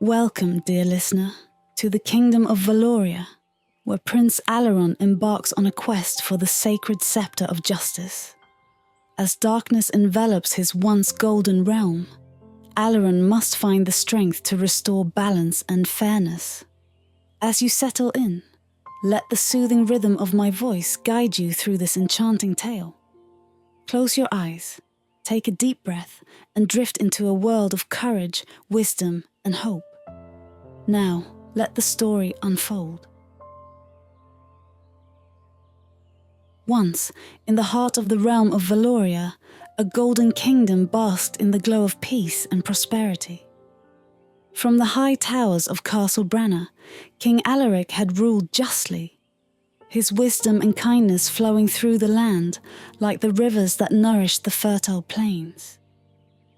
Welcome, dear listener, to the kingdom of Valoria, where Prince Aleron embarks on a quest for the Sacred Scepter of Justice. As darkness envelops his once golden realm, Aleron must find the strength to restore balance and fairness. As you settle in, let the soothing rhythm of my voice guide you through this enchanting tale. Close your eyes, take a deep breath, and drift into a world of courage, wisdom, and hope. Now, let the story unfold. Once, in the heart of the realm of Valoria, a golden kingdom basked in the glow of peace and prosperity. From the high towers of Castle Branna, King Alaric had ruled justly, his wisdom and kindness flowing through the land like the rivers that nourished the fertile plains.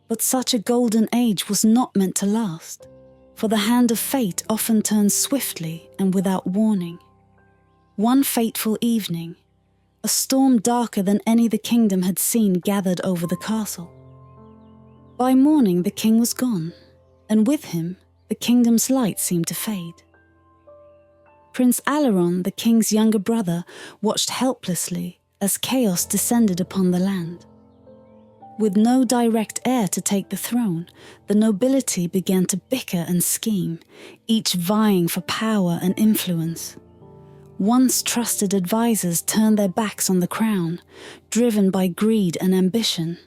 But such a golden age was not meant to last, for the hand of fate often turns swiftly and without warning. One fateful evening, a storm darker than any the kingdom had seen gathered over the castle. By morning the king was gone, and with him the kingdom's light seemed to fade. Prince Aleron, the king's younger brother, watched helplessly as chaos descended upon the land. With no direct heir to take the throne, the nobility began to bicker and scheme, each vying for power and influence. Once trusted advisors turned their backs on the crown, driven by greed and ambition.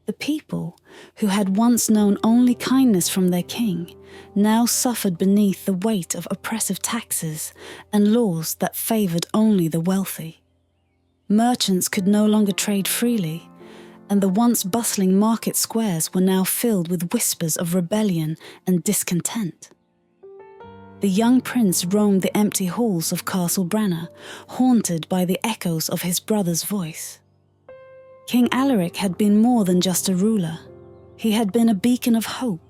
The people, who had once known only kindness from their king, now suffered beneath the weight of oppressive taxes and laws that favored only the wealthy. Merchants could no longer trade freely, and the once bustling market squares were now filled with whispers of rebellion and discontent. The young prince roamed the empty halls of Castle Branna, haunted by the echoes of his brother's voice. King Alaric had been more than just a ruler. He had been a beacon of hope,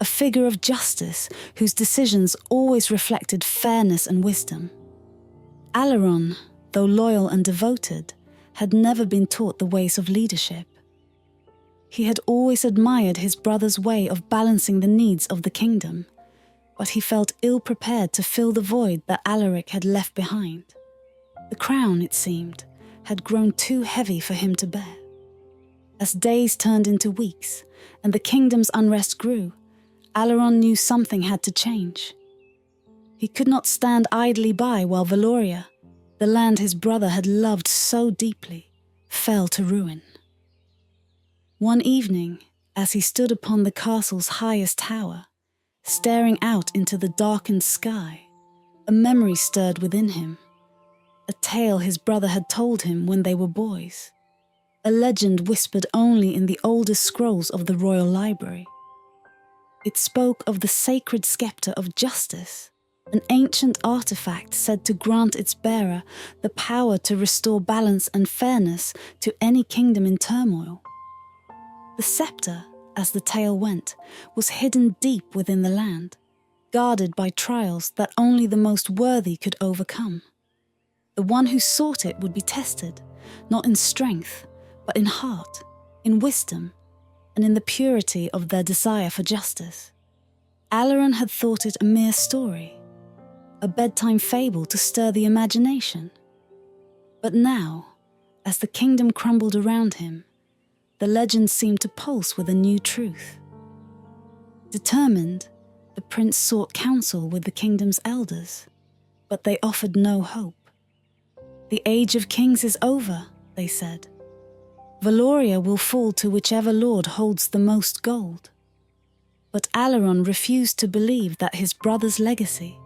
a figure of justice whose decisions always reflected fairness and wisdom. Aleron, though loyal and devoted, had never been taught the ways of leadership. He had always admired his brother's way of balancing the needs of the kingdom, but he felt ill-prepared to fill the void that Alaric had left behind. The crown, it seemed, had grown too heavy for him to bear. As days turned into weeks, and the kingdom's unrest grew, Aleron knew something had to change. He could not stand idly by while Valoria, the land his brother had loved so deeply, fell to ruin. One evening, as he stood upon the castle's highest tower, staring out into the darkened sky, a memory stirred within him. A tale his brother had told him when they were boys. A legend whispered only in the oldest scrolls of the royal library. It spoke of the Sacred Scepter of Justice, an ancient artifact said to grant its bearer the power to restore balance and fairness to any kingdom in turmoil. The scepter, as the tale went, was hidden deep within the land, guarded by trials that only the most worthy could overcome. The one who sought it would be tested, not in strength, but in heart, in wisdom, and in the purity of their desire for justice. Aleron had thought it a mere story, a bedtime fable to stir the imagination. But now, as the kingdom crumbled around him, the legend seemed to pulse with a new truth. Determined, the prince sought counsel with the kingdom's elders, but they offered no hope. The age of kings is over, they said. Valoria will fall to whichever lord holds the most gold. But Aleron refused to believe that his brother's legacy,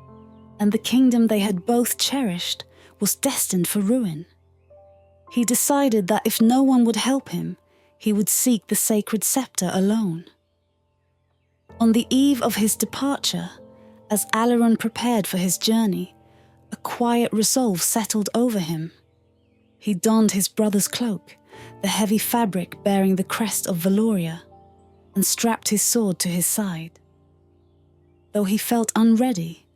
and the kingdom they had both cherished, was destined for ruin. He decided that if no one would help him, he would seek the Sacred Scepter alone. On the eve of his departure, as Aleron prepared for his journey, a quiet resolve settled over him. He donned his brother's cloak, the heavy fabric bearing the crest of Valoria, and strapped his sword to his side. Though he felt unready,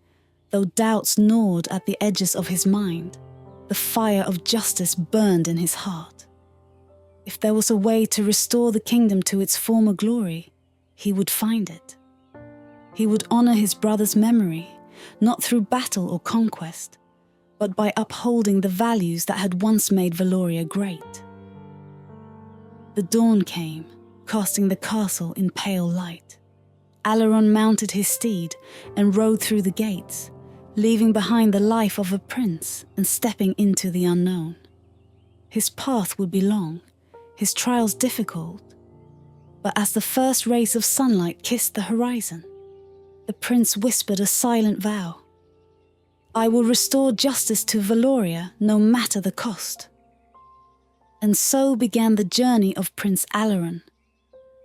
though doubts gnawed at the edges of his mind, the fire of justice burned in his heart. If there was a way to restore the kingdom to its former glory, he would find it. He would honor his brother's memory, not through battle or conquest, but by upholding the values that had once made Valoria great. The dawn came, casting the castle in pale light. Aleron mounted his steed and rode through the gates, leaving behind the life of a prince and stepping into the unknown. His path would be long, his trials difficult, but as the first rays of sunlight kissed the horizon, the prince whispered a silent vow. "I will restore justice to Valoria, no matter the cost." And so began the journey of Prince Aleron,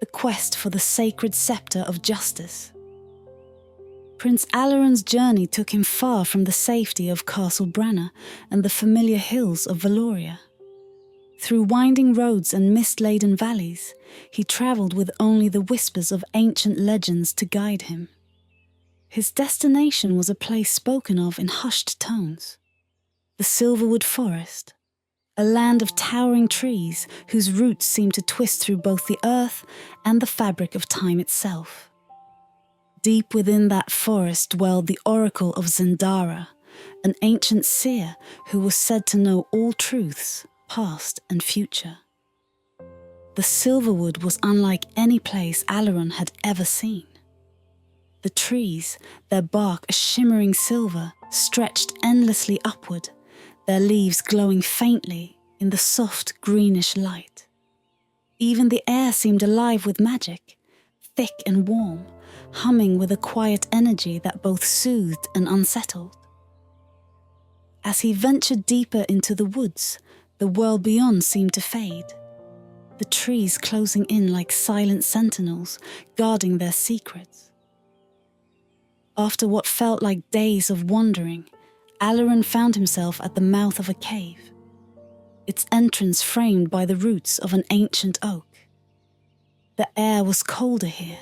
the quest for the Sacred Scepter of Justice. Prince Aleron's journey took him far from the safety of Castle Branna and the familiar hills of Valoria. Through winding roads and mist-laden valleys, he travelled with only the whispers of ancient legends to guide him. His destination was a place spoken of in hushed tones, the Silverwood Forest, a land of towering trees whose roots seemed to twist through both the earth and the fabric of time itself. Deep within that forest dwelled the Oracle of Zendara, an ancient seer who was said to know all truths, past and future. The Silverwood was unlike any place Aleron had ever seen. The trees, their bark a shimmering silver, stretched endlessly upward, their leaves glowing faintly in the soft greenish light. Even the air seemed alive with magic, thick and warm, humming with a quiet energy that both soothed and unsettled. As he ventured deeper into the woods, the world beyond seemed to fade, the trees closing in like silent sentinels, guarding their secrets. After what felt like days of wandering, Aleron found himself at the mouth of a cave, its entrance framed by the roots of an ancient oak. The air was colder here,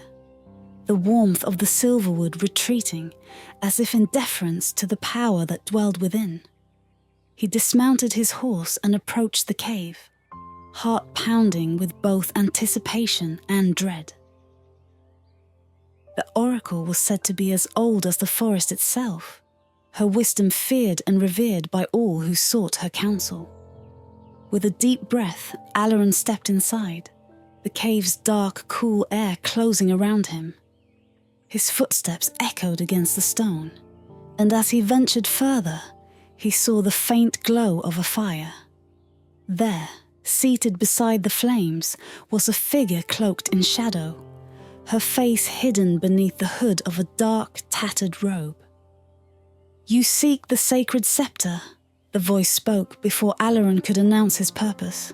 the warmth of the silverwood retreating, as if in deference to the power that dwelled within. He dismounted his horse and approached the cave, heart pounding with both anticipation and dread. The oracle was said to be as old as the forest itself, her wisdom feared and revered by all who sought her counsel. With a deep breath, Aleron stepped inside, the cave's dark, cool air closing around him. His footsteps echoed against the stone, and as he ventured further, he saw the faint glow of a fire. There, seated beside the flames, was a figure cloaked in shadow, her face hidden beneath the hood of a dark, tattered robe. "You seek the Sacred Scepter," the voice spoke before Aleron could announce his purpose.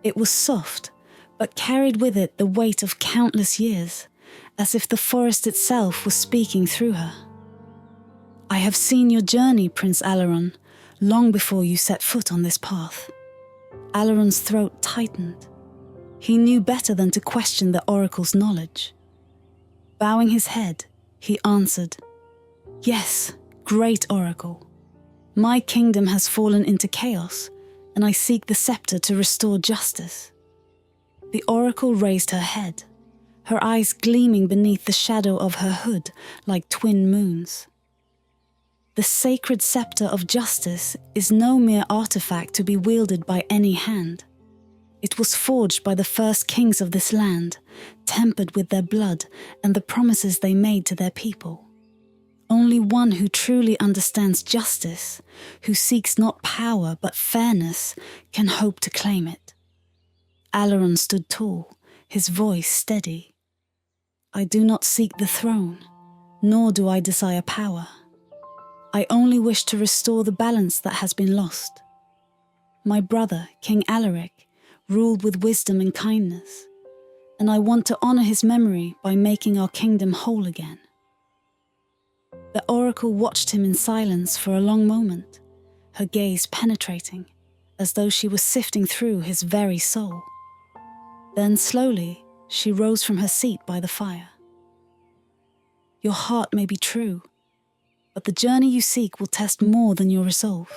It was soft, but carried with it the weight of countless years, as if the forest itself was speaking through her. "I have seen your journey, Prince Aleron, long before you set foot on this path." Aleron's throat tightened. He knew better than to question the oracle's knowledge. Bowing his head, he answered, "Yes, great oracle. My kingdom has fallen into chaos, and I seek the scepter to restore justice." The oracle raised her head, her eyes gleaming beneath the shadow of her hood like twin moons. The Sacred Scepter of Justice is no mere artifact to be wielded by any hand. It was forged by the first kings of this land, tempered with their blood and the promises they made to their people. Only one who truly understands justice, who seeks not power but fairness, can hope to claim it. Aleron stood tall, his voice steady. "I do not seek the throne, nor do I desire power. I only wish to restore the balance that has been lost. My brother, King Alaric, ruled with wisdom and kindness, and I want to honor his memory by making our kingdom whole again." The oracle watched him in silence for a long moment, her gaze penetrating, as though she was sifting through his very soul. Then slowly, she rose from her seat by the fire. "Your heart may be true, but the journey you seek will test more than your resolve.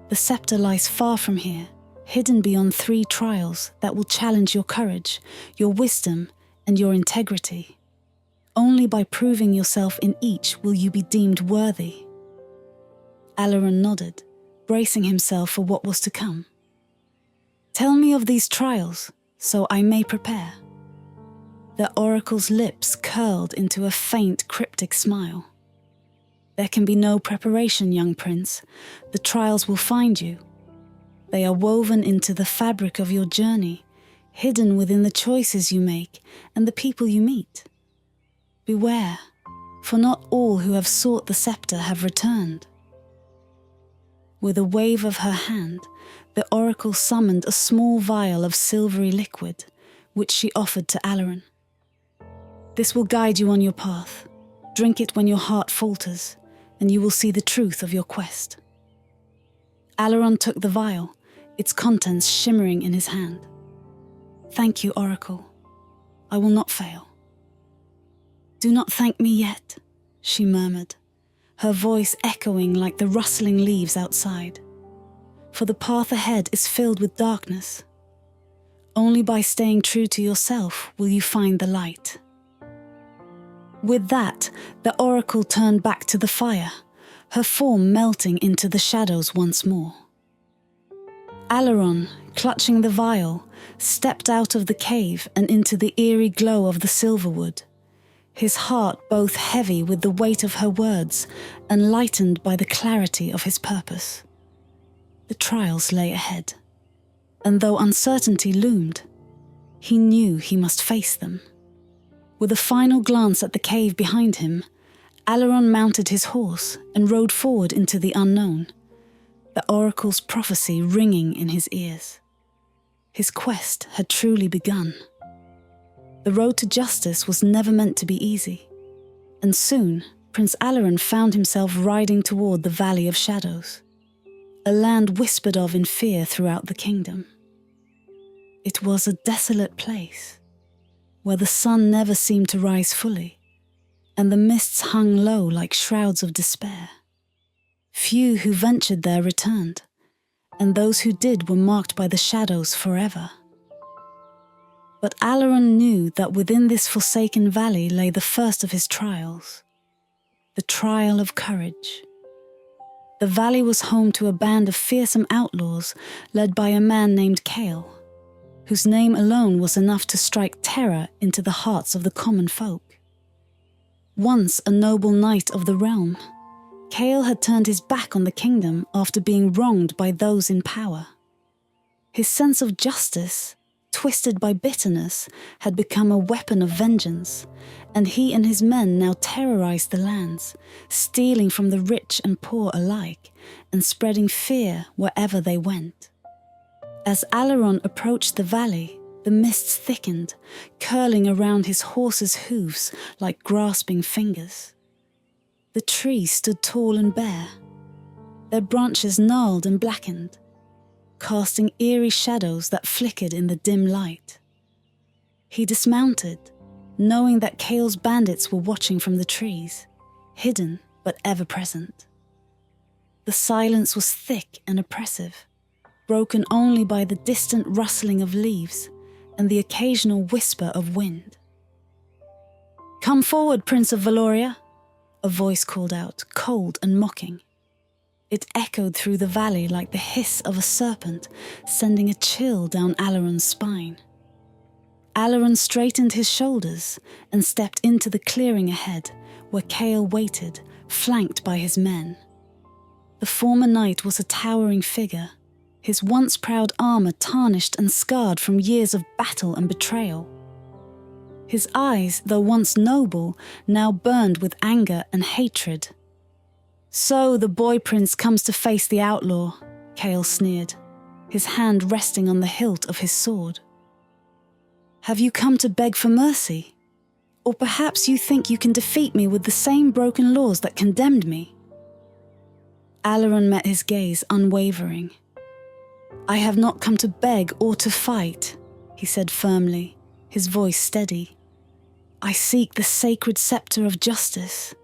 The scepter lies far from here, hidden beyond 3 trials that will challenge your courage, your wisdom, and your integrity. Only by proving yourself in each will you be deemed worthy. Aleron nodded, bracing himself for what was to come. Tell me of these trials, so I may prepare. The oracle's lips curled into a faint, cryptic smile. There can be no preparation, young prince. The trials will find you. They are woven into the fabric of your journey, hidden within the choices you make and the people you meet. Beware, for not all who have sought the scepter have returned. With a wave of her hand, the oracle summoned a small vial of silvery liquid, which she offered to Aleron. This will guide you on your path. Drink it when your heart falters, and you will see the truth of your quest. Aleron took the vial, its contents shimmering in his hand. Thank you, Oracle. I will not fail. Do not thank me yet, she murmured, her voice echoing like the rustling leaves outside. For the path ahead is filled with darkness. Only by staying true to yourself will you find the light. With that, the oracle turned back to the fire, her form melting into the shadows once more. Aleron, clutching the vial, stepped out of the cave and into the eerie glow of the silverwood, his heart both heavy with the weight of her words and lightened by the clarity of his purpose. The trials lay ahead, and though uncertainty loomed, he knew he must face them. With a final glance at the cave behind him, Aleron mounted his horse and rode forward into the unknown, the oracle's prophecy ringing in his ears. His quest had truly begun. The road to justice was never meant to be easy, and soon Prince Aleron found himself riding toward the Valley of Shadows, a land whispered of in fear throughout the kingdom. It was a desolate place, where the sun never seemed to rise fully, and the mists hung low like shrouds of despair. Few who ventured there returned, and those who did were marked by the shadows forever. But Aleron knew that within this forsaken valley lay the first of his trials, the trial of courage. The valley was home to a band of fearsome outlaws led by a man named Cale, whose name alone was enough to strike terror into the hearts of the common folk. Once a noble knight of the realm, Cale had turned his back on the kingdom after being wronged by those in power. His sense of justice, twisted by bitterness, had become a weapon of vengeance, and he and his men now terrorized the lands, stealing from the rich and poor alike, and spreading fear wherever they went. As Aleron approached the valley, the mists thickened, curling around his horse's hooves like grasping fingers. The trees stood tall and bare, their branches gnarled and blackened, casting eerie shadows that flickered in the dim light. He dismounted, knowing that Cale's bandits were watching from the trees, hidden but ever present. The silence was thick and oppressive, broken only by the distant rustling of leaves and the occasional whisper of wind. "Come forward, Prince of Valoria," a voice called out, cold and mocking. It echoed through the valley like the hiss of a serpent, sending a chill down Aleron's spine. Aleron straightened his shoulders and stepped into the clearing ahead, where Cale waited, flanked by his men. The former knight was a towering figure, his once proud armor tarnished and scarred from years of battle and betrayal. His eyes, though once noble, now burned with anger and hatred. "So the boy prince comes to face the outlaw," Cale sneered, his hand resting on the hilt of his sword. "Have you come to beg for mercy? Or perhaps you think you can defeat me with the same broken laws that condemned me?" Aleron met his gaze unwavering. "I have not come to beg or to fight," he said firmly, his voice steady. "I seek the Sacred Scepter of Justice,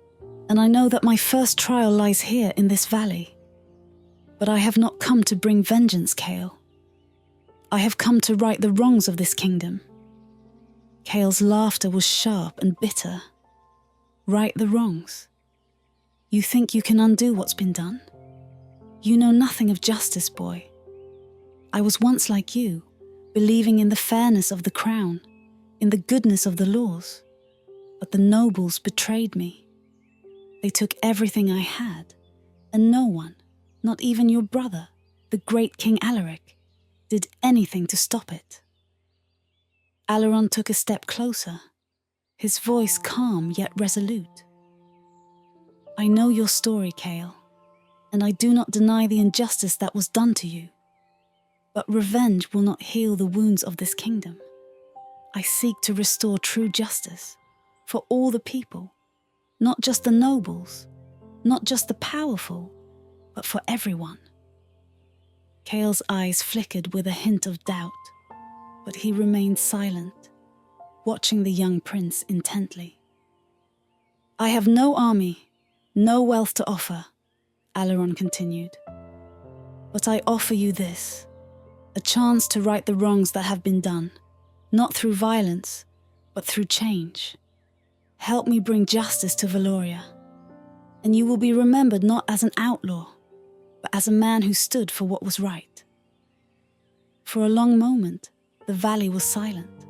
and I know that my first trial lies here in this valley. But I have not come to bring vengeance, Cale. I have come to right the wrongs of this kingdom." Cale's laughter was sharp and bitter. right the wrongs. You think you can undo what's been done? You know nothing of justice, boy. I was once like you, believing in the fairness of the crown, in the goodness of the laws. But the nobles betrayed me. They took everything I had, and no one, not even your brother, the great King Alaric, did anything to stop it. Aleron took a step closer, his voice calm yet resolute. I know your story, Chaol, and I do not deny the injustice that was done to you. But revenge will not heal the wounds of this kingdom. I seek to restore true justice for all the people, not just the nobles, not just the powerful, but for everyone. Chaol's eyes flickered with a hint of doubt, but he remained silent, watching the young prince intently. I have no army, no wealth to offer, Aleron continued. But I offer you this, a chance to right the wrongs that have been done, not through violence, but through change. Help me bring justice to Valoria, and you will be remembered not as an outlaw, but as a man who stood for what was right. For a long moment, the valley was silent.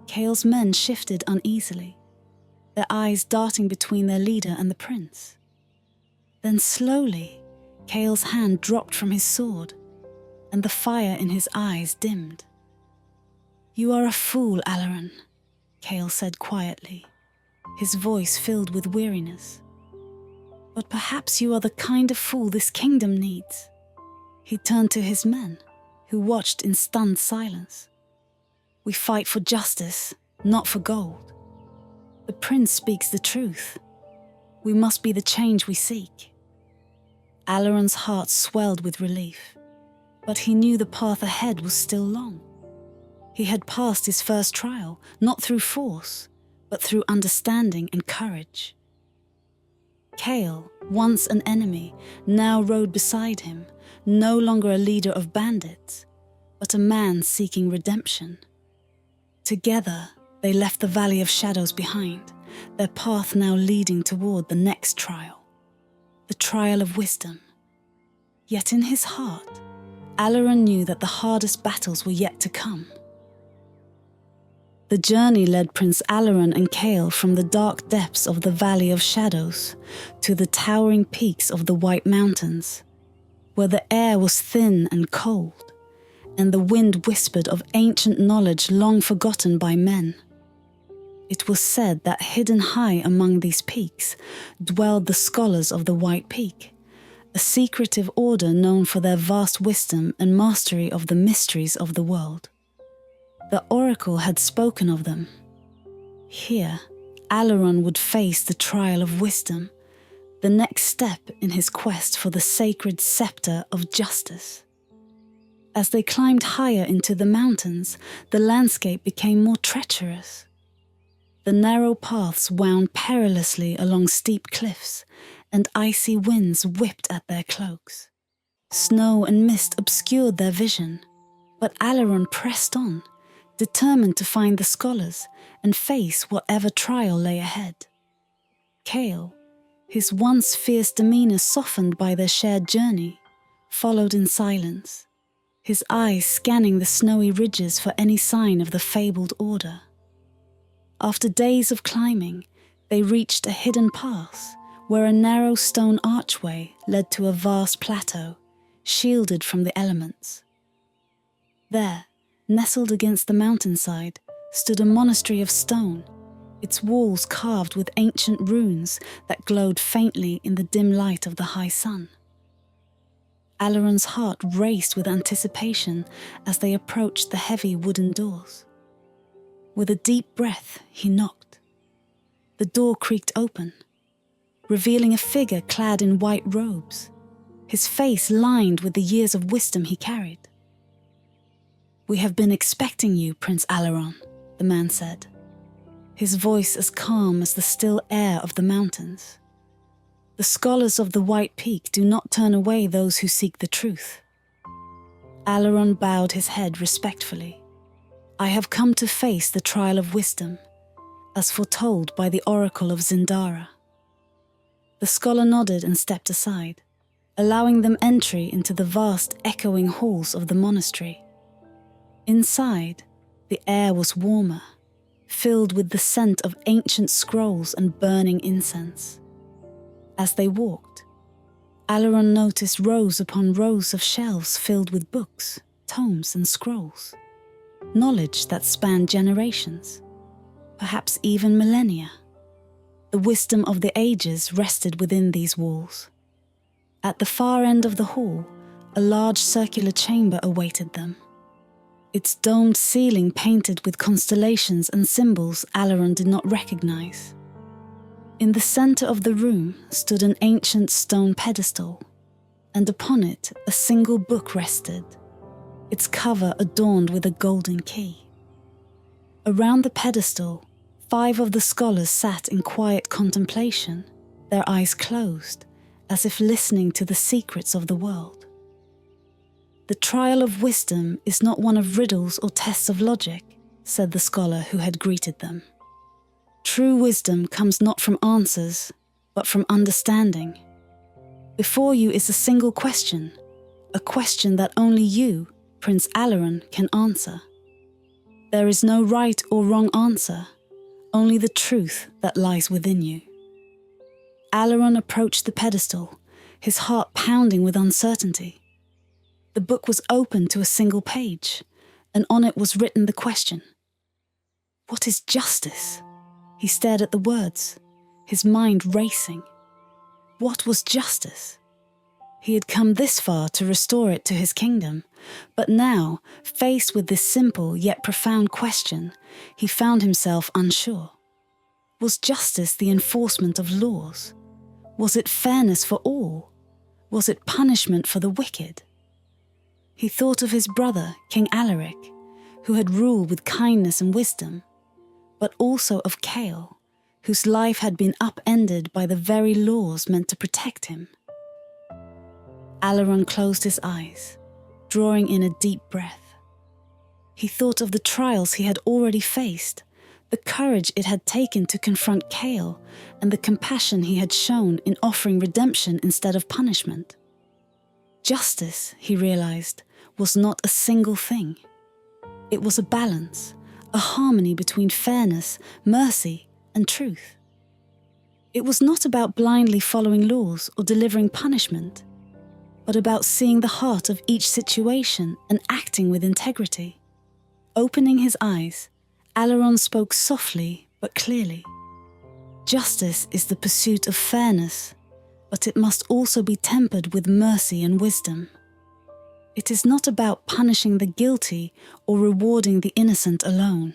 Chaol's men shifted uneasily, their eyes darting between their leader and the prince. Then slowly, Chaol's hand dropped from his sword, and the fire in his eyes dimmed. You are a fool, Aleron, Chaol said quietly, his voice filled with weariness. But perhaps you are the kind of fool this kingdom needs. He turned to his men, who watched in stunned silence. We fight for justice, not for gold. The prince speaks the truth. We must be the change we seek. Aleron's heart swelled with relief, but he knew the path ahead was still long. He had passed his first trial, not through force, but through understanding and courage. Chaol, once an enemy, now rode beside him, no longer a leader of bandits, but a man seeking redemption. Together, they left the Valley of Shadows behind, their path now leading toward the next trial, the trial of wisdom. Yet in his heart, Aleron knew that the hardest battles were yet to come. The journey led Prince Aleron and Chaol from the dark depths of the Valley of Shadows to the towering peaks of the White Mountains, where the air was thin and cold, and the wind whispered of ancient knowledge long forgotten by men. It was said that hidden high among these peaks dwelled the scholars of the White Peak, a secretive order known for their vast wisdom and mastery of the mysteries of the world. The oracle had spoken of them. Here, Aleron would face the trial of wisdom, the next step in his quest for the Sacred Scepter of Justice. As they climbed higher into the mountains, the landscape became more treacherous. The narrow paths wound perilously along steep cliffs, and icy winds whipped at their cloaks. Snow and mist obscured their vision, but Aleron pressed on, determined to find the scholars and face whatever trial lay ahead. Chaol, his once fierce demeanor softened by their shared journey, followed in silence, his eyes scanning the snowy ridges for any sign of the fabled order. After days of climbing, they reached a hidden pass where a narrow stone archway led to a vast plateau, shielded from the elements. There, nestled against the mountainside, stood a monastery of stone, its walls carved with ancient runes that glowed faintly in the dim light of the high sun. Aleron's heart raced with anticipation as they approached the heavy wooden doors. With a deep breath, he knocked. The door creaked open, revealing a figure clad in white robes, his face lined with the years of wisdom he carried. We have been expecting you, Prince Aleron, the man said, his voice as calm as the still air of the mountains. The scholars of the White Peak do not turn away those who seek the truth. Aleron bowed his head respectfully. I have come to face the trial of wisdom, as foretold by the oracle of Zindara. The scholar nodded and stepped aside, allowing them entry into the vast echoing halls of the monastery. Inside, the air was warmer, filled with the scent of ancient scrolls and burning incense. As they walked, Aleron noticed rows upon rows of shelves filled with books, tomes and scrolls, knowledge that spanned generations, perhaps even millennia. The wisdom of the ages rested within these walls. At the far end of the hall, a large circular chamber awaited them, its domed ceiling painted with constellations and symbols Aleron did not recognize. In the center of the room stood an ancient stone pedestal, and upon it a single book rested, its cover adorned with a golden key. Around the pedestal, 5 of the scholars sat in quiet contemplation, their eyes closed, as if listening to the secrets of the world. "The trial of wisdom is not one of riddles or tests of logic," said the scholar who had greeted them. "True wisdom comes not from answers, but from understanding. Before you is a single question, a question that only you, Prince Aleron, can answer. There is no right or wrong answer, only the truth that lies within you." Aleron approached the pedestal, his heart pounding with uncertainty. The book was open to a single page, and on it was written the question, "What is justice?" He stared at the words, his mind racing. What was justice? He had come this far to restore it to his kingdom, but now, faced with this simple yet profound question, he found himself unsure. Was justice the enforcement of laws? Was it fairness for all? Was it punishment for the wicked? He thought of his brother, King Alaric, who had ruled with kindness and wisdom, but also of Chaol, whose life had been upended by the very laws meant to protect him. Aleron closed his eyes, drawing in a deep breath. He thought of the trials he had already faced, the courage it had taken to confront Chaol, and the compassion he had shown in offering redemption instead of punishment. Justice, he realized, was not a single thing. It was a balance, a harmony between fairness, mercy, and truth. It was not about blindly following laws or delivering punishment, but about seeing the heart of each situation and acting with integrity. Opening his eyes, Aleron spoke softly but clearly. Justice is the pursuit of fairness, but it must also be tempered with mercy and wisdom. It is not about punishing the guilty or rewarding the innocent alone.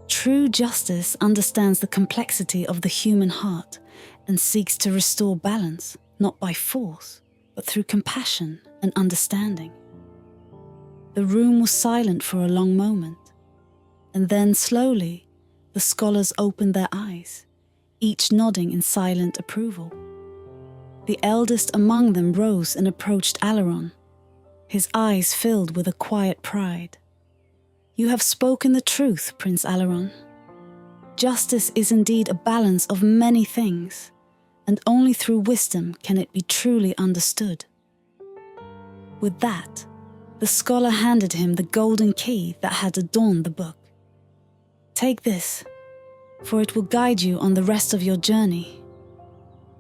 True justice understands the complexity of the human heart and seeks to restore balance, not by force, but through compassion and understanding. The room was silent for a long moment, and then slowly the scholars opened their eyes, each nodding in silent approval. The eldest among them rose and approached Aleron, his eyes filled with a quiet pride. "You have spoken the truth, Prince Aleron. Justice is indeed a balance of many things, and only through wisdom can it be truly understood." With that, the scholar handed him the golden key that had adorned the book. "Take this, for it will guide you on the rest of your journey.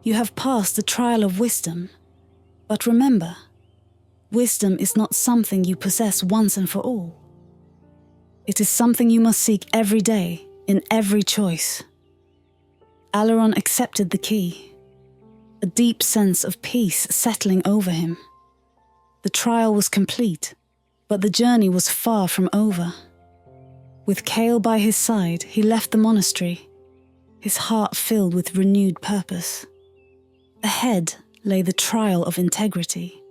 You have passed the trial of wisdom, but remember, wisdom is not something you possess once and for all. It is something you must seek every day, in every choice." Aleron accepted the key, a deep sense of peace settling over him. The trial was complete, but the journey was far from over. With Chaol by his side, he left the monastery, his heart filled with renewed purpose. Ahead lay the trial of integrity,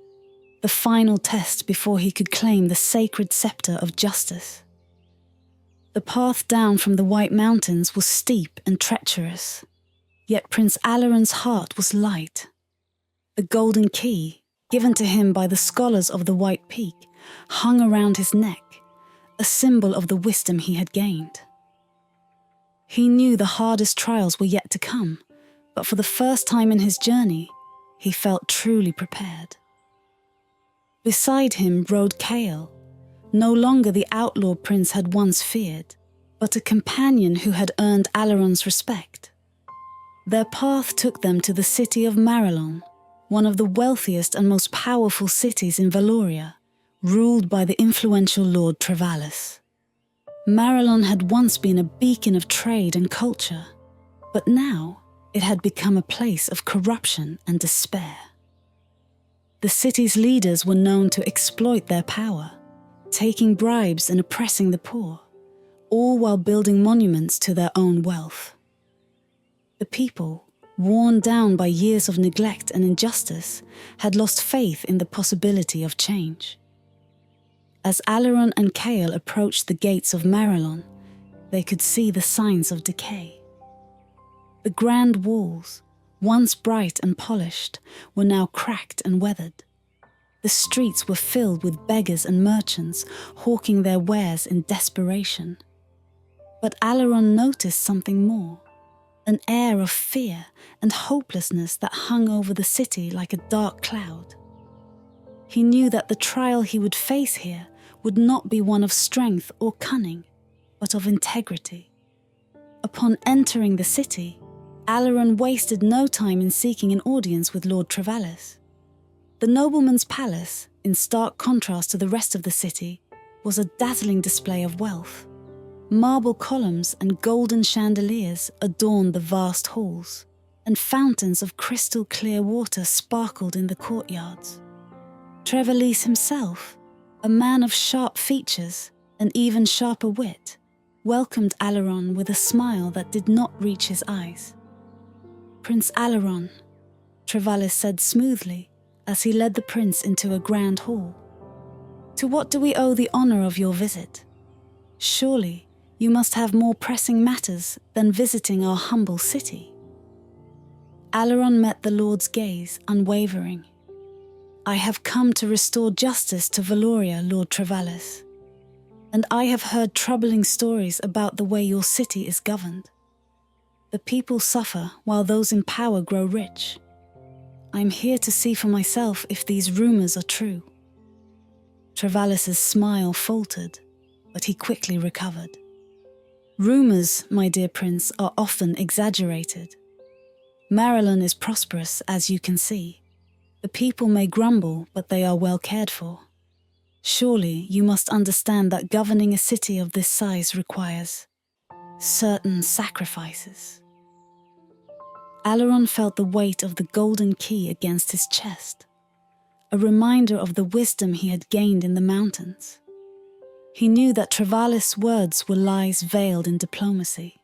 the final test before he could claim the Sacred Scepter of Justice. The path down from the White Mountains was steep and treacherous, yet Prince Aleron's heart was light. The golden key, given to him by the scholars of the White Peak, hung around his neck, a symbol of the wisdom he had gained. He knew the hardest trials were yet to come, but for the first time in his journey, he felt truly prepared. Beside him rode Chaol, no longer the outlaw prince had once feared, but a companion who had earned Aleron's respect. Their path took them to the city of Marillon, one of the wealthiest and most powerful cities in Valoria, ruled by the influential Lord Trevalis. Marillon had once been a beacon of trade and culture, but now it had become a place of corruption and despair. The city's leaders were known to exploit their power, taking bribes and oppressing the poor, all while building monuments to their own wealth. The people, worn down by years of neglect and injustice, had lost faith in the possibility of change. As Aleron and Chaol approached the gates of Marillon, they could see the signs of decay. The grand walls, once bright and polished, were now cracked and weathered. The streets were filled with beggars and merchants hawking their wares in desperation. But Aleron noticed something more, an air of fear and hopelessness that hung over the city like a dark cloud. He knew that the trial he would face here would not be one of strength or cunning, but of integrity. Upon entering the city, Aleron wasted no time in seeking an audience with Lord Trevalis. The nobleman's palace, in stark contrast to the rest of the city, was a dazzling display of wealth. Marble columns and golden chandeliers adorned the vast halls, and fountains of crystal-clear water sparkled in the courtyards. Trevalis himself, a man of sharp features and even sharper wit, welcomed Aleron with a smile that did not reach his eyes. "Prince Aleron," Trevalis said smoothly as he led the prince into a grand hall. "To what do we owe the honor of your visit? Surely you must have more pressing matters than visiting our humble city." Aleron met the Lord's gaze, unwavering. "I have come to restore justice to Valoria, Lord Trevalis, and I have heard troubling stories about the way your city is governed. The people suffer while those in power grow rich. I'm here to see for myself if these rumors are true." Trevalis's smile faltered, but he quickly recovered. "Rumors, my dear prince, are often exaggerated. Marillon is prosperous, as you can see. The people may grumble, but they are well cared for. Surely you must understand that governing a city of this size requires certain sacrifices." Aleron felt the weight of the golden key against his chest, a reminder of the wisdom he had gained in the mountains. He knew that Trevalis' words were lies veiled in diplomacy.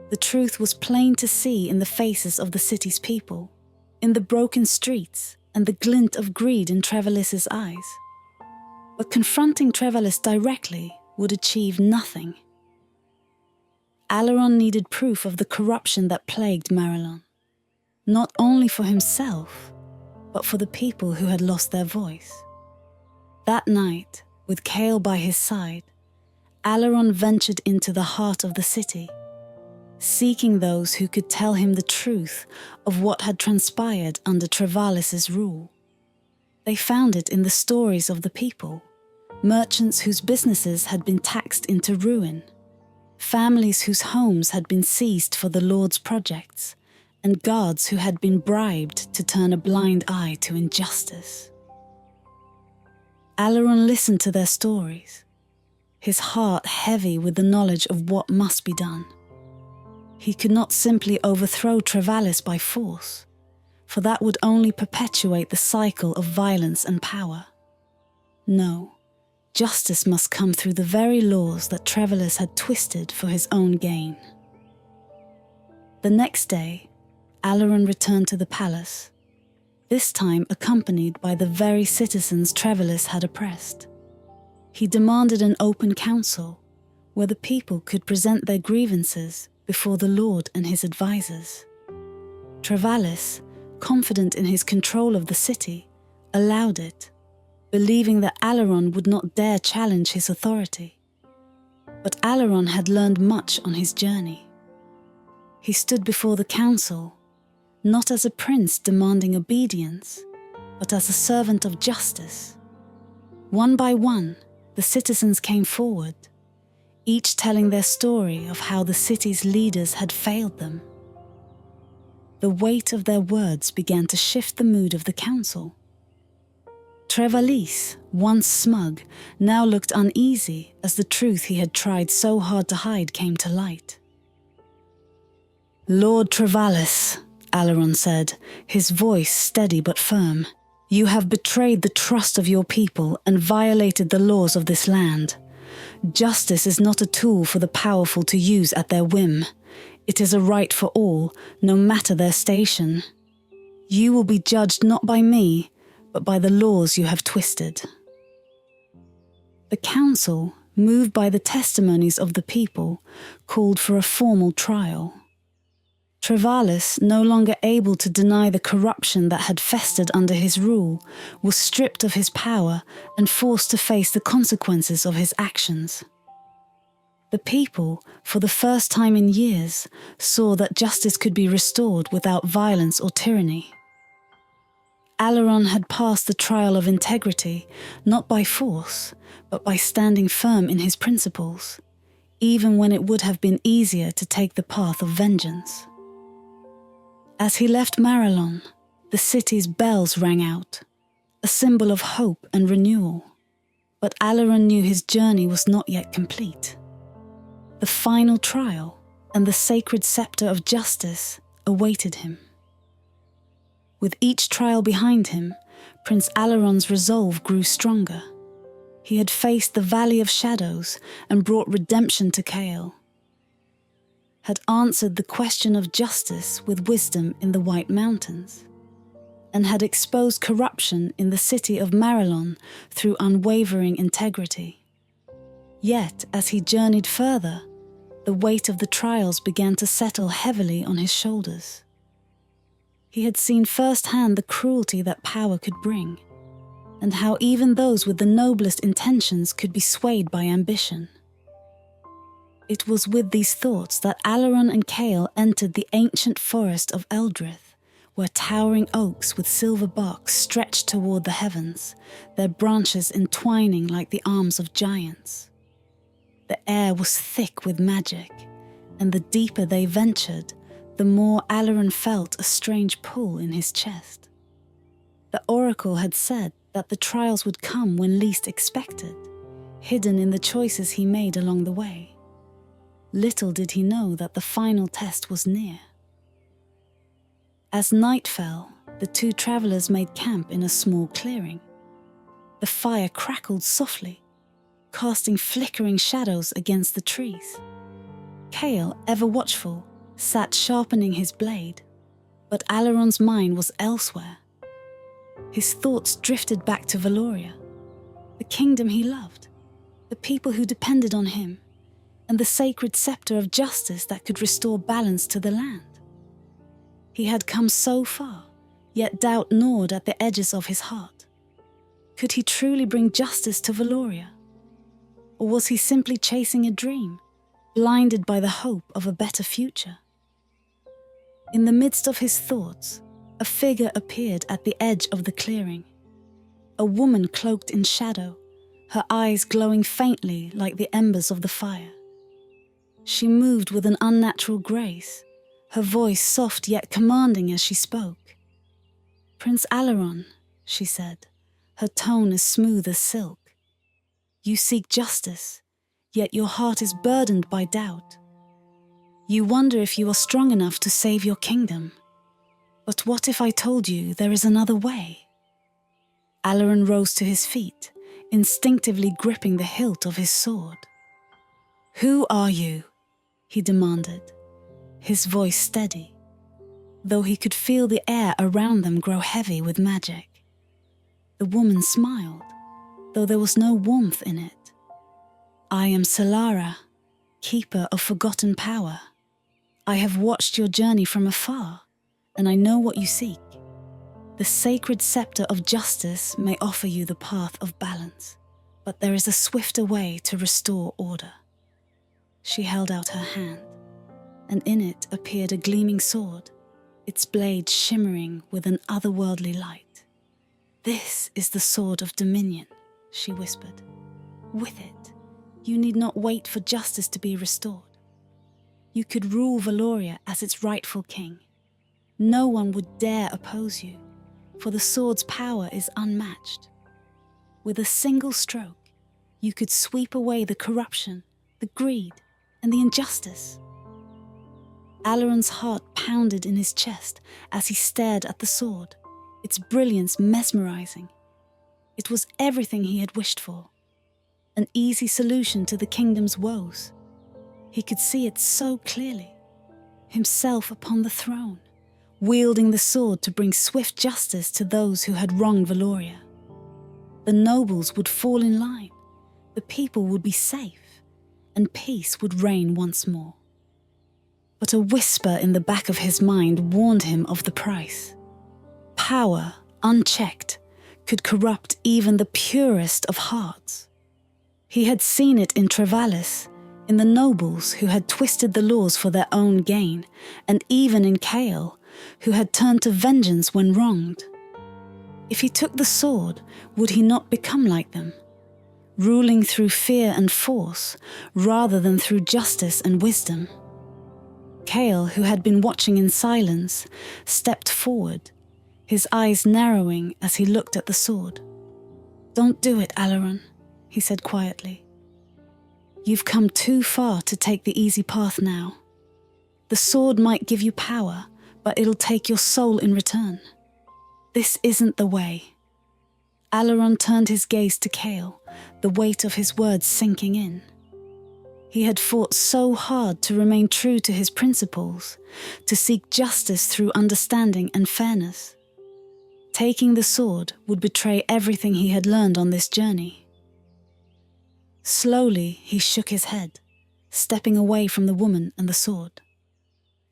The truth was plain to see in the faces of the city's people, in the broken streets and the glint of greed in Trevalis' eyes. But confronting Trevalis directly would achieve nothing. Aleron needed proof of the corruption that plagued Marillon, not only for himself, but for the people who had lost their voice. That night, with Chaol by his side, Aleron ventured into the heart of the city, seeking those who could tell him the truth of what had transpired under Trevalis' rule. They found it in the stories of the people, merchants whose businesses had been taxed into ruin, families whose homes had been seized for the Lord's projects, and guards who had been bribed to turn a blind eye to injustice. Aleron listened to their stories, his heart heavy with the knowledge of what must be done. He could not simply overthrow Trevalis by force, for that would only perpetuate the cycle of violence and power. No, justice must come through the very laws that Trevalis had twisted for his own gain. The next day, Aleron returned to the palace, this time accompanied by the very citizens Trevalis had oppressed. He demanded an open council, where the people could present their grievances before the Lord and his advisors. Trevalis, confident in his control of the city, allowed it, believing that Aleron would not dare challenge his authority. But Aleron had learned much on his journey. He stood before the council, not as a prince demanding obedience, but as a servant of justice. One by one, the citizens came forward, each telling their story of how the city's leaders had failed them. The weight of their words began to shift the mood of the council. Trevalis, once smug, now looked uneasy as the truth he had tried so hard to hide came to light. "Lord Trevalis," Aleron said, his voice steady but firm, "you have betrayed the trust of your people and violated the laws of this land. Justice is not a tool for the powerful to use at their whim. It is a right for all, no matter their station. You will be judged not by me, but by the laws you have twisted." The council, moved by the testimonies of the people, called for a formal trial. Trevalis, no longer able to deny the corruption that had festered under his rule, was stripped of his power and forced to face the consequences of his actions. The people, for the first time in years, saw that justice could be restored without violence or tyranny. Aleron had passed the trial of integrity, not by force, but by standing firm in his principles, even when it would have been easier to take the path of vengeance. As he left Marillon, the city's bells rang out, a symbol of hope and renewal. But Aleron knew his journey was not yet complete. The final trial and the Sacred Scepter of Justice awaited him. With each trial behind him, Prince Aleron's resolve grew stronger. He had faced the Valley of Shadows and brought redemption to Chaol, had answered the question of justice with wisdom in the White Mountains, and had exposed corruption in the city of Marillon through unwavering integrity. Yet, as he journeyed further, the weight of the trials began to settle heavily on his shoulders. He had seen firsthand the cruelty that power could bring, and how even those with the noblest intentions could be swayed by ambition. It was with these thoughts that Aleron and Chaol entered the ancient forest of Eldrith, where towering oaks with silver barks stretched toward the heavens, their branches entwining like the arms of giants. The air was thick with magic, and the deeper they ventured, the more Aleron felt a strange pull in his chest. The oracle had said that the trials would come when least expected, hidden in the choices he made along the way. Little did he know that the final test was near. As night fell, the two travelers made camp in a small clearing. The fire crackled softly, casting flickering shadows against the trees. Chaol, ever watchful, sat sharpening his blade, but Aleron's mind was elsewhere. His thoughts drifted back to Valoria, the kingdom he loved, the people who depended on him, and the sacred scepter of justice that could restore balance to the land. He had come so far, yet doubt gnawed at the edges of his heart. Could he truly bring justice to Valoria? Or was he simply chasing a dream, blinded by the hope of a better future? In the midst of his thoughts, a figure appeared at the edge of the clearing. A woman cloaked in shadow, her eyes glowing faintly like the embers of the fire. She moved with an unnatural grace, her voice soft yet commanding as she spoke. "Prince Aleron," she said, her tone as smooth as silk. "You seek justice, yet your heart is burdened by doubt. You wonder if you are strong enough to save your kingdom. But what if I told you there is another way?" Aleron rose to his feet, instinctively gripping the hilt of his sword. "Who are you?" he demanded, his voice steady, though he could feel the air around them grow heavy with magic. The woman smiled, though there was no warmth in it. "I am Solara, keeper of forgotten power. I have watched your journey from afar, and I know what you seek. The sacred scepter of justice may offer you the path of balance, but there is a swifter way to restore order." She held out her hand, and in it appeared a gleaming sword, its blade shimmering with an otherworldly light. "This is the sword of dominion," she whispered. "With it, you need not wait for justice to be restored. You could rule Valoria as its rightful king. No one would dare oppose you, for the sword's power is unmatched. With a single stroke, you could sweep away the corruption, the greed, and the injustice." Aleron's heart pounded in his chest as he stared at the sword, its brilliance mesmerizing. It was everything he had wished for, an easy solution to the kingdom's woes. He could see it so clearly, himself upon the throne, wielding the sword to bring swift justice to those who had wronged Valoria. The nobles would fall in line, the people would be safe, and peace would reign once more. But a whisper in the back of his mind warned him of the price. Power, unchecked, could corrupt even the purest of hearts. He had seen it in Travalis, in the nobles who had twisted the laws for their own gain, and even in Chaol, who had turned to vengeance when wronged. If he took the sword, would he not become like them, ruling through fear and force rather than through justice and wisdom? Chaol, who had been watching in silence, stepped forward, his eyes narrowing as he looked at the sword. "Don't do it, Aleron," he said quietly. "You've come too far to take the easy path now. The sword might give you power, but it'll take your soul in return. This isn't the way." Aleron turned his gaze to Chaol, the weight of his words sinking in. He had fought so hard to remain true to his principles, to seek justice through understanding and fairness. Taking the sword would betray everything he had learned on this journey. Slowly he shook his head, stepping away from the woman and the sword.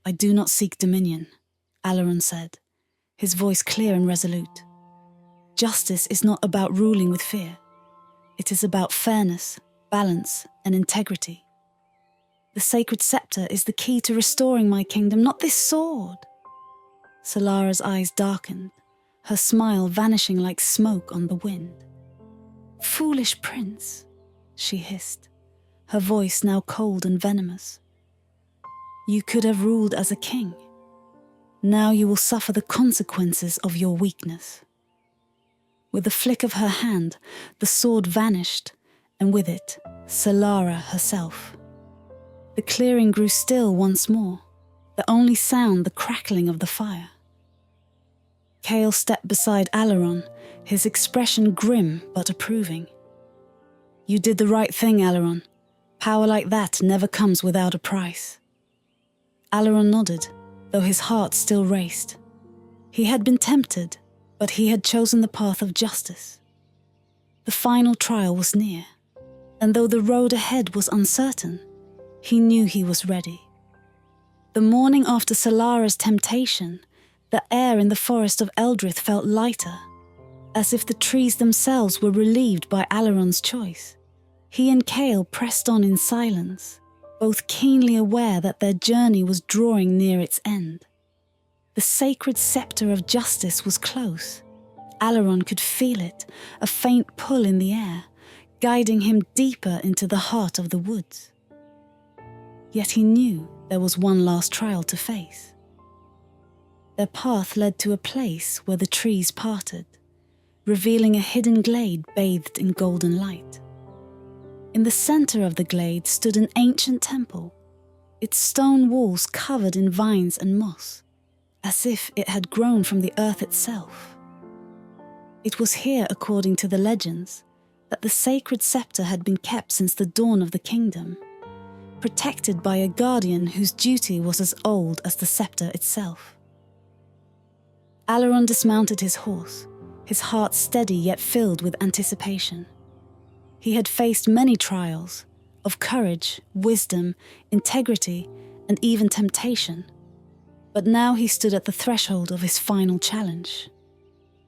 "I do not seek dominion," Aleron said, his voice clear and resolute. "Justice is not about ruling with fear. It is about fairness, balance, and integrity. The Sacred Scepter is the key to restoring my kingdom, not this sword." Solara's eyes darkened, her smile vanishing like smoke on the wind. "Foolish prince," she hissed, her voice now cold and venomous. "You could have ruled as a king. Now you will suffer the consequences of your weakness." With a flick of her hand, the sword vanished, and with it, Solara herself. The clearing grew still once more, the only sound the crackling of the fire. Chaol stepped beside Aleron, his expression grim but approving. "You did the right thing, Aleron. Power like that never comes without a price." Aleron nodded, though his heart still raced. He had been tempted, but he had chosen the path of justice. The final trial was near, and though the road ahead was uncertain, he knew he was ready. The morning after Solara's temptation, the air in the forest of Eldrith felt lighter, as if the trees themselves were relieved by Aleron's choice. He and Chaol pressed on in silence, both keenly aware that their journey was drawing near its end. The Sacred Scepter of Justice was close. Aleron could feel it, a faint pull in the air, guiding him deeper into the heart of the woods. Yet he knew there was one last trial to face. Their path led to a place where the trees parted, revealing a hidden glade bathed in golden light. In the center of the glade stood an ancient temple, its stone walls covered in vines and moss, as if it had grown from the earth itself. It was here, according to the legends, that the Sacred Scepter had been kept since the dawn of the kingdom, protected by a guardian whose duty was as old as the scepter itself. Aleron dismounted his horse, his heart steady yet filled with anticipation. He had faced many trials, of courage, wisdom, integrity, and even temptation. But now he stood at the threshold of his final challenge.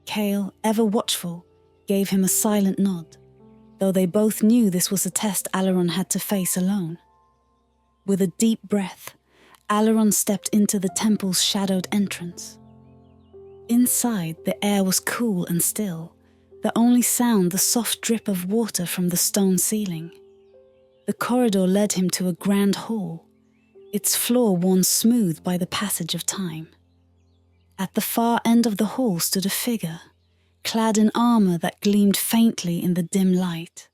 Chaol, ever watchful, gave him a silent nod, though they both knew this was a test Aleron had to face alone. With a deep breath, Aleron stepped into the temple's shadowed entrance. Inside, the air was cool and still, the only sound the soft drip of water from the stone ceiling. The corridor led him to a grand hall, its floor worn smooth by the passage of time. At the far end of the hall stood a figure, clad in armor that gleamed faintly in the dim light.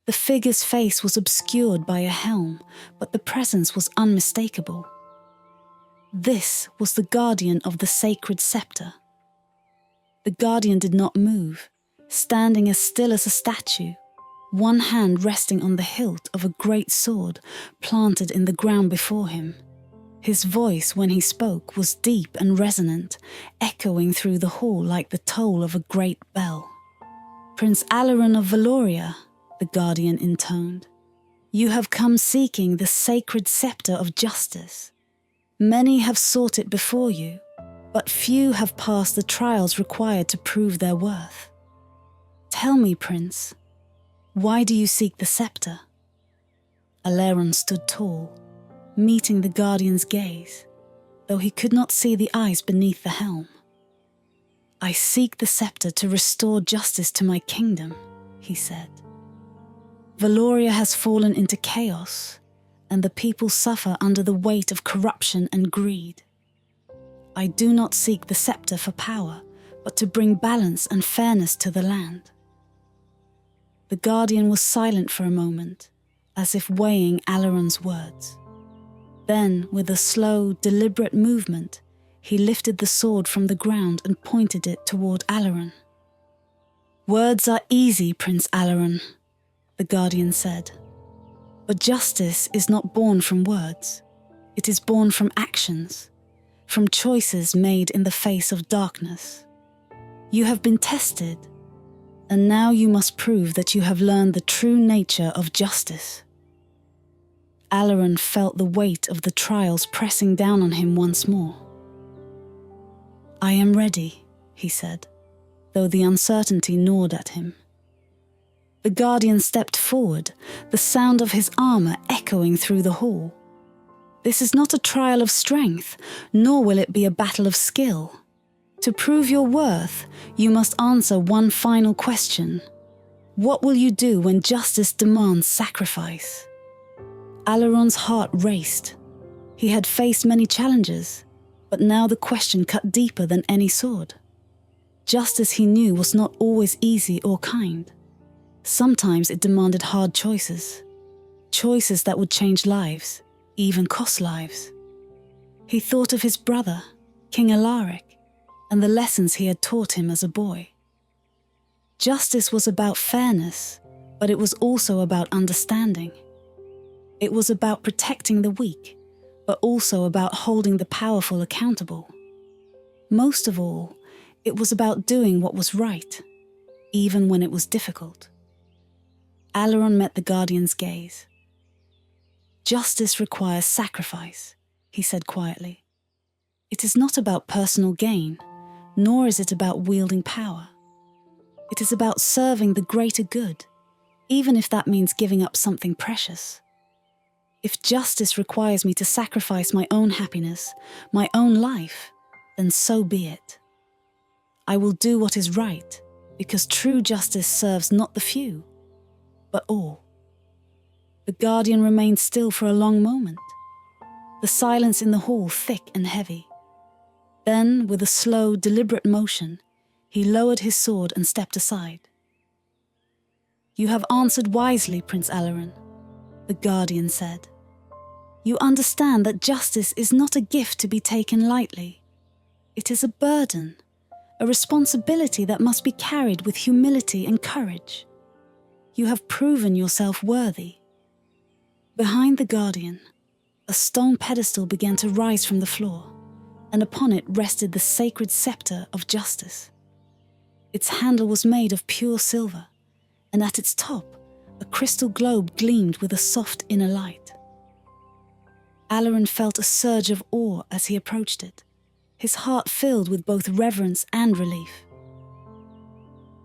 The figure's face was obscured by a helm, but the presence was unmistakable. This was the guardian of the Sacred Scepter. The guardian did not move, standing as still as a statue, one hand resting on the hilt of a great sword planted in the ground before him. His voice, when he spoke, was deep and resonant, echoing through the hall like the toll of a great bell. "Prince Aleron of Valoria," the guardian intoned, "you have come seeking the Sacred Scepter of Justice. Many have sought it before you, but few have passed the trials required to prove their worth. Tell me, Prince, why do you seek the scepter?" Aleron stood tall, meeting the guardian's gaze, though he could not see the eyes beneath the helm. "I seek the scepter to restore justice to my kingdom," he said. "Valoria has fallen into chaos, and the people suffer under the weight of corruption and greed. I do not seek the scepter for power, but to bring balance and fairness to the land." The guardian was silent for a moment, as if weighing Aleron's words. Then, with a slow, deliberate movement, he lifted the sword from the ground and pointed it toward Aleron. "Words are easy, Prince Aleron," the guardian said. "But justice is not born from words. It is born from actions, from choices made in the face of darkness. You have been tested, and now you must prove that you have learned the true nature of justice." Aleron felt the weight of the trials pressing down on him once more. "I am ready," he said, though the uncertainty gnawed at him. The guardian stepped forward, the sound of his armor echoing through the hall. "This is not a trial of strength, nor will it be a battle of skill. To prove your worth, you must answer one final question. What will you do when justice demands sacrifice?" Aleron's heart raced. He had faced many challenges, but now the question cut deeper than any sword. Justice, he knew, was not always easy or kind. Sometimes it demanded hard choices, choices that would change lives, even cost lives. He thought of his brother, King Alaric, and the lessons he had taught him as a boy. Justice was about fairness, but it was also about understanding. It was about protecting the weak, but also about holding the powerful accountable. Most of all, it was about doing what was right, even when it was difficult. Aleron met the guardian's gaze. "Justice requires sacrifice," he said quietly. "It is not about personal gain, nor is it about wielding power. It is about serving the greater good, even if that means giving up something precious. If justice requires me to sacrifice my own happiness, my own life, then so be it. I will do what is right, because true justice serves not the few, but all." The guardian remained still for a long moment, the silence in the hall thick and heavy. Then, with a slow, deliberate motion, he lowered his sword and stepped aside. "You have answered wisely, Prince Aleron," the guardian said. "You understand that justice is not a gift to be taken lightly. It is a burden, a responsibility that must be carried with humility and courage. You have proven yourself worthy." Behind the guardian, a stone pedestal began to rise from the floor, and upon it rested the Sacred Scepter of Justice. Its handle was made of pure silver, and at its top, a crystal globe gleamed with a soft inner light. Aleron felt a surge of awe as he approached it, his heart filled with both reverence and relief.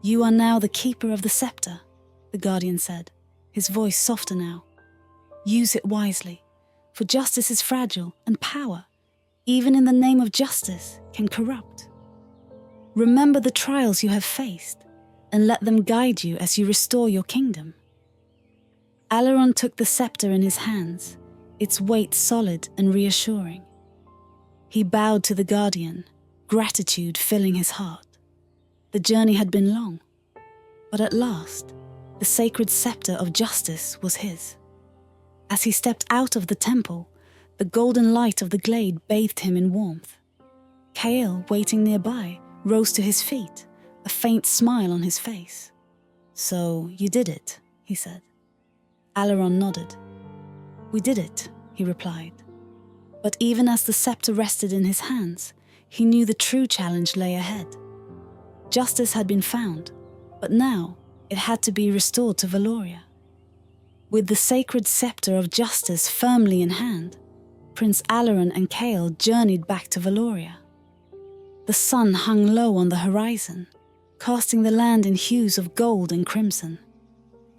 "You are now the keeper of the scepter," the guardian said, his voice softer now. "Use it wisely. For justice is fragile, and power, even in the name of justice, can corrupt. Remember the trials you have faced, and let them guide you as you restore your kingdom." Aleron took the scepter in his hands, its weight solid and reassuring. He bowed to the guardian, gratitude filling his heart. The journey had been long, but at last, the sacred scepter of justice was his. As he stepped out of the temple, the golden light of the glade bathed him in warmth. Kael, waiting nearby, rose to his feet, a faint smile on his face. "So, you did it," he said. Aleron nodded. "We did it," he replied. But even as the scepter rested in his hands, he knew the true challenge lay ahead. Justice had been found, but now it had to be restored to Valoria. With the sacred scepter of justice firmly in hand, Prince Aleron and Kael journeyed back to Valoria. The sun hung low on the horizon, casting the land in hues of gold and crimson,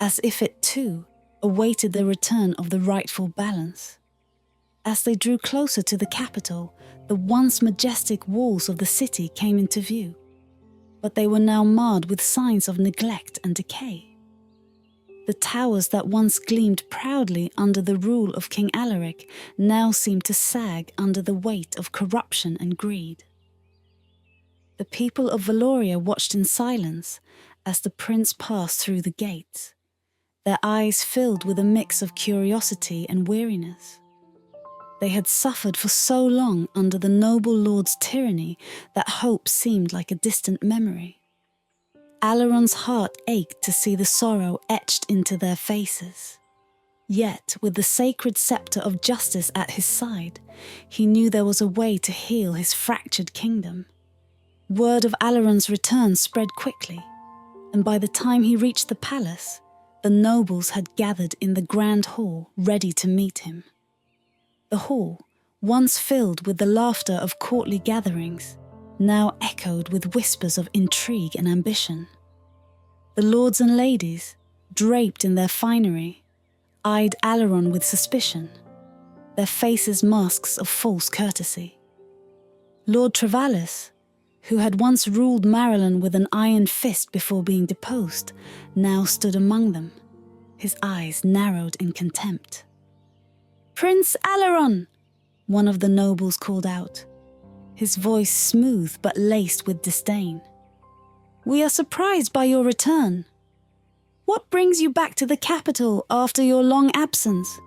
as if it too awaited the return of the rightful balance. As they drew closer to the capital, the once majestic walls of the city came into view, but they were now marred with signs of neglect and decay. The towers that once gleamed proudly under the rule of King Alaric now seemed to sag under the weight of corruption and greed. The people of Valoria watched in silence as the prince passed through the gates, their eyes filled with a mix of curiosity and weariness. They had suffered for so long under the noble lord's tyranny that hope seemed like a distant memory. Aleron's heart ached to see the sorrow etched into their faces. Yet, with the sacred scepter of justice at his side, he knew there was a way to heal his fractured kingdom. Word of Aleron's return spread quickly, and by the time he reached the palace, the nobles had gathered in the grand hall ready to meet him. The hall, once filled with the laughter of courtly gatherings, now echoed with whispers of intrigue and ambition. The lords and ladies, draped in their finery, eyed Aleron with suspicion, their faces masks of false courtesy. Lord Trevallis, who had once ruled Maryland with an iron fist before being deposed, now stood among them, his eyes narrowed in contempt. "Prince Aleron!" one of the nobles called out, his voice smooth but laced with disdain. "We are surprised by your return. What brings you back to the capital after your long absence?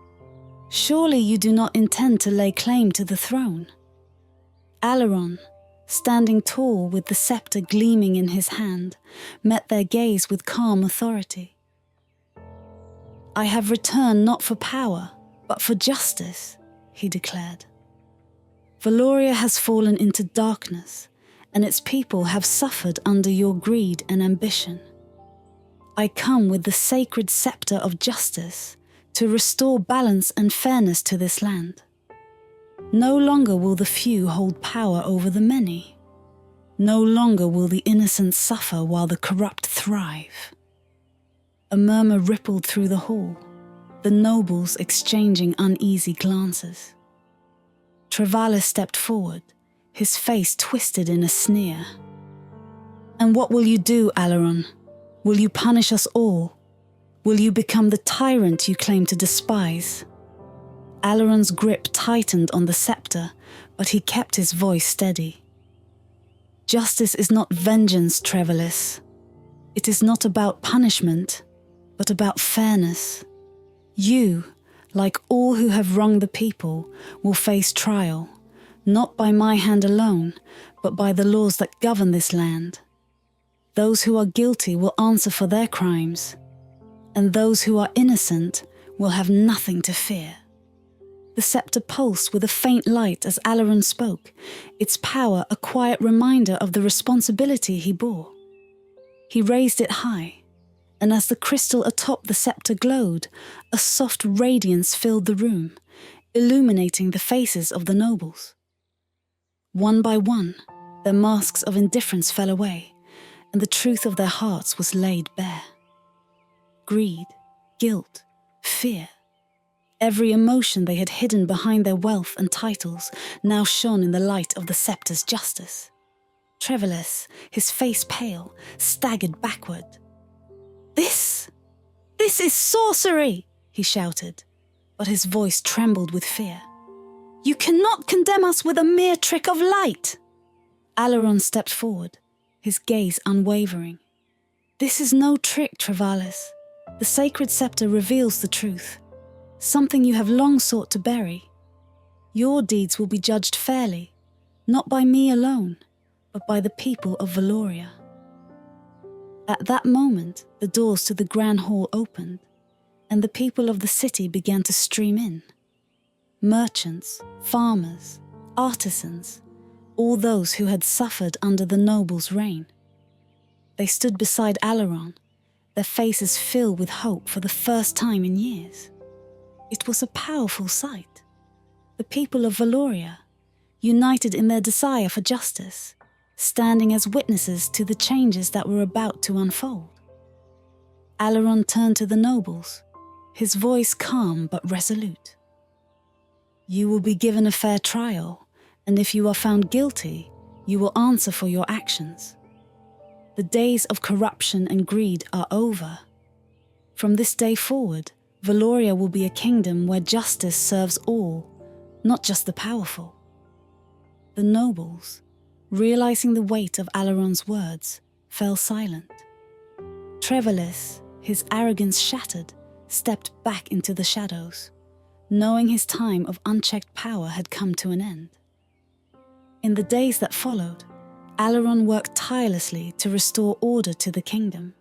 Surely you do not intend to lay claim to the throne." Aleron, standing tall with the scepter gleaming in his hand, met their gaze with calm authority. "I have returned not for power, but for justice," he declared. "Valoria has fallen into darkness, and its people have suffered under your greed and ambition. I come with the sacred scepter of justice to restore balance and fairness to this land. No longer will the few hold power over the many. No longer will the innocent suffer while the corrupt thrive." A murmur rippled through the hall, the nobles exchanging uneasy glances. Trevallis stepped forward, his face twisted in a sneer. "And what will you do, Aleron? Will you punish us all? Will you become the tyrant you claim to despise?" Aleron's grip tightened on the scepter, but he kept his voice steady. "Justice is not vengeance, Trevallis. It is not about punishment, but about fairness. You, like all who have wronged the people, will face trial, not by my hand alone, but by the laws that govern this land. Those who are guilty will answer for their crimes, and those who are innocent will have nothing to fear." The scepter pulsed with a faint light as Aleron spoke, its power a quiet reminder of the responsibility he bore. He raised it high, and as the crystal atop the scepter glowed, a soft radiance filled the room, illuminating the faces of the nobles. One by one, their masks of indifference fell away, and the truth of their hearts was laid bare. Greed, guilt, fear. Every emotion they had hidden behind their wealth and titles now shone in the light of the scepter's justice. Trevelys, his face pale, staggered backward. This is sorcery!" he shouted, but his voice trembled with fear. "You cannot condemn us with a mere trick of light!" Aleron stepped forward, his gaze unwavering. "This is no trick, Trevelys. The Sacred Scepter reveals the truth, something you have long sought to bury. Your deeds will be judged fairly, not by me alone, but by the people of Valoria." At that moment, the doors to the Grand Hall opened, and the people of the city began to stream in. Merchants, farmers, artisans, all those who had suffered under the noble's reign. They stood beside Aleron, their faces filled with hope for the first time in years. It was a powerful sight. The people of Valoria, united in their desire for justice, standing as witnesses to the changes that were about to unfold. Aleron turned to the nobles, his voice calm but resolute. "You will be given a fair trial, and if you are found guilty, you will answer for your actions. The days of corruption and greed are over. From this day forward, Valoria will be a kingdom where justice serves all, not just the powerful." The nobles, realizing the weight of Aleron's words, fell silent. Trevelys, his arrogance shattered, stepped back into the shadows, knowing his time of unchecked power had come to an end. In the days that followed, Aleron worked tirelessly to restore order to the kingdom.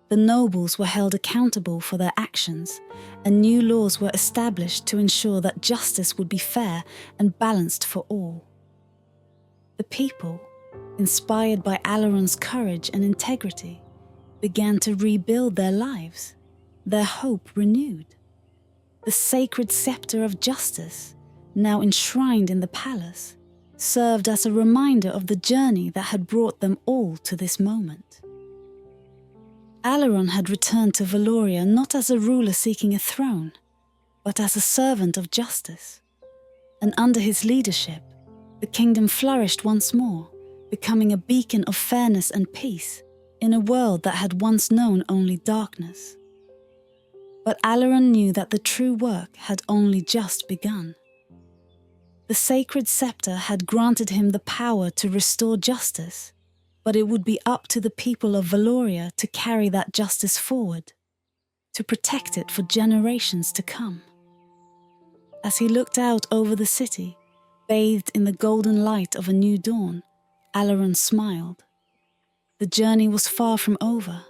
The nobles were held accountable for their actions, and new laws were established to ensure that justice would be fair and balanced for all. The people, inspired by Aleron's courage and integrity, began to rebuild their lives, their hope renewed. The Sacred Scepter of Justice, now enshrined in the palace, served as a reminder of the journey that had brought them all to this moment. Aleron had returned to Valoria not as a ruler seeking a throne, but as a servant of justice. And under his leadership, the kingdom flourished once more, becoming a beacon of fairness and peace in a world that had once known only darkness. But Aleron knew that the true work had only just begun. The Sacred Scepter had granted him the power to restore justice, but it would be up to the people of Valoria to carry that justice forward, to protect it for generations to come. As he looked out over the city, bathed in the golden light of a new dawn, Aleron smiled. The journey was far from over,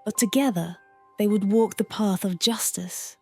but together they would walk the path of justice.